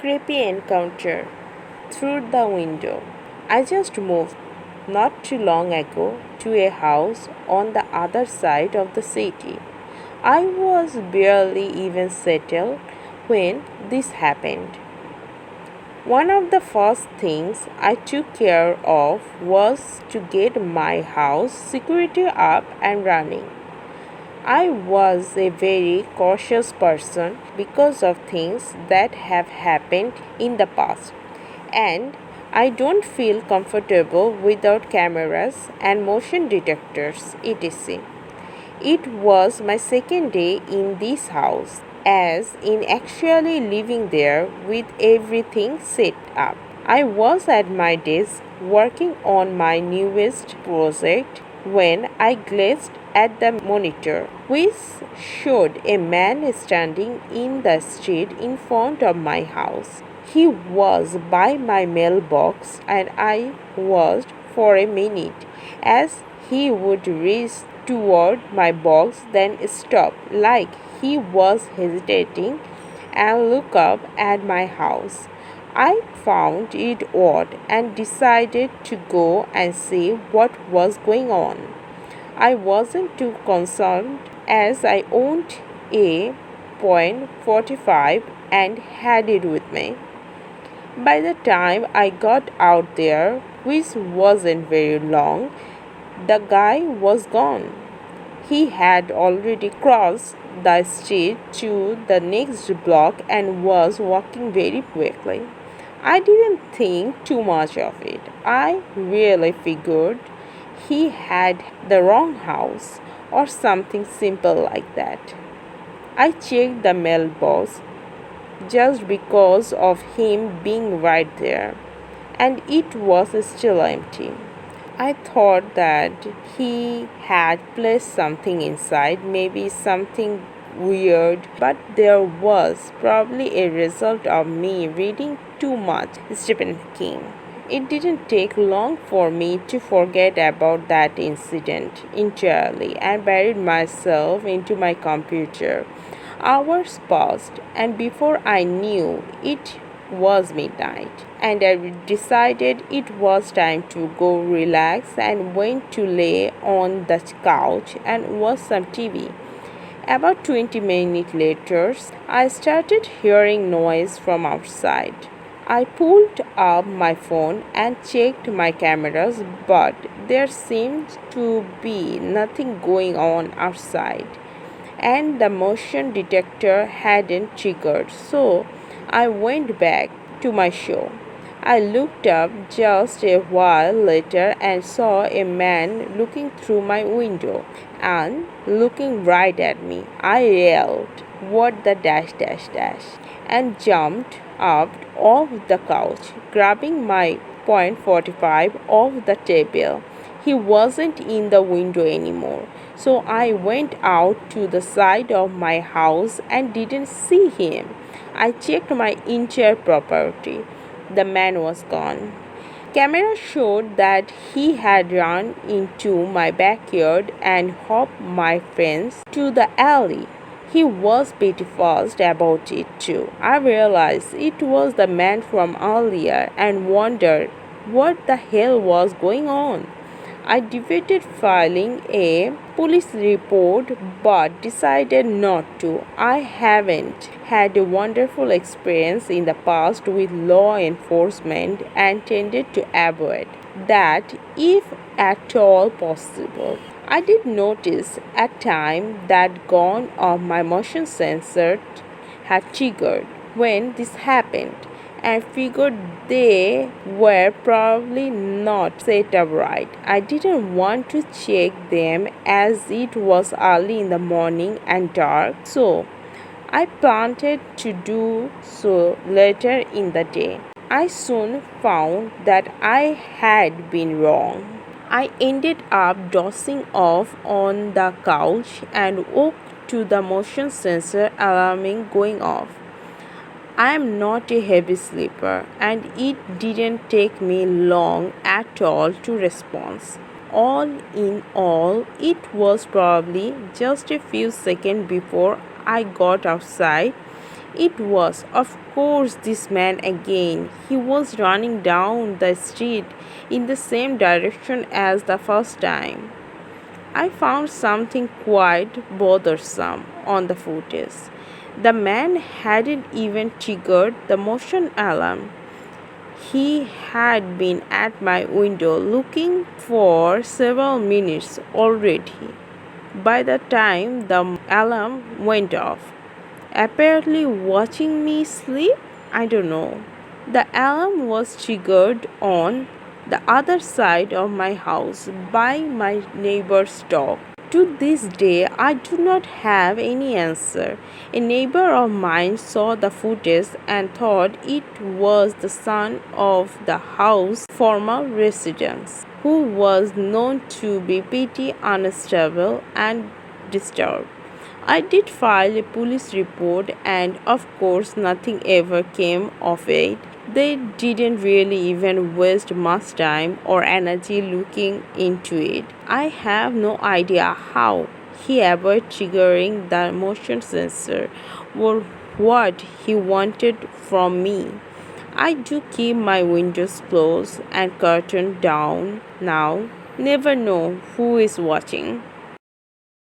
Creepy encounter through the window. I just moved not too long ago to a house on the other side of the city. I was barely even settled when this happened. One of the first things I took care of was to get my house security up and running. I was a very cautious person because of things that have happened in the past, and I don't feel comfortable without cameras and motion detectors, etc. It was my second day in this house, as in actually living there with everything set up. I was at my desk working on my newest project when I glanced at the monitor, which showed a man standing in the street in front of my house. He was by my mailbox, and I watched for a minute as he would reach toward my box, then stop like he was hesitating and look up at my house. I found it odd and decided to go and see what was going on. I wasn't too concerned as I owned a .45 and had it with me. By the time I got out there, which wasn't very long, the guy was gone. He had already crossed the street to the next block and was walking very quickly. I didn't think too much of it. I really figured he had the wrong house or something simple like that. I checked the mailbox just because of him being right there, and it was still empty. I thought that he had placed something inside, maybe something weird, but there was probably a result of me reading too much Stephen King. It didn't take long for me to forget about that incident entirely and buried myself into my computer. Hours passed, and before I knew it was midnight, and I decided it was time to go relax and went to lay on the couch and watch some TV. About 20 minutes later, I started hearing noise from outside. I pulled up my phone and checked my cameras, but there seemed to be nothing going on outside, and the motion detector hadn't triggered, so I went back to my show. I looked up just a while later and saw a man looking through my window and looking right at me. I yelled, "What the dash dash dash," and jumped up off the couch, grabbing my .45 off the table. He wasn't in the window anymore, so I went out to the side of my house and didn't see him. I checked my entire property. The man was gone. Camera showed that he had run into my backyard and hopped my fence to the alley. He was pretty fast about it too. I realized it was the man from earlier and wondered what the hell was going on. I debated filing a police report but decided not to. I haven't had a wonderful experience in the past with law enforcement and tended to avoid that if at all possible. I did notice at time that gone of my motion sensor had triggered when this happened and figured they were probably not set up right. I didn't want to check them as it was early in the morning and dark, so I planned to do so later in the day. I soon found that I had been wrong. I ended up dozing off on the couch and woke to the motion sensor alarming going off. I am not a heavy sleeper, and it didn't take me long at all to respond. All in all, it was probably just a few seconds before I got outside It was, of course, this man again. He was running down the street in the same direction as the first time. I found something quite bothersome on the footage. The man hadn't even triggered the motion alarm. He had been at my window looking for several minutes already by the time the alarm went off. Apparently, watching me sleep? I don't know. The alarm was triggered on the other side of my house by my neighbor's dog. To this day, I do not have any answer. A neighbor of mine saw the footage and thought it was the son of the house's former residents, who was known to be pretty unstable and disturbed. I did file a police report, and of course, nothing ever came of it. They didn't really even waste much time or energy looking into it. I have no idea how he avoided triggering the motion sensor or what he wanted from me. I do keep my windows closed and curtain down now. Never know who is watching.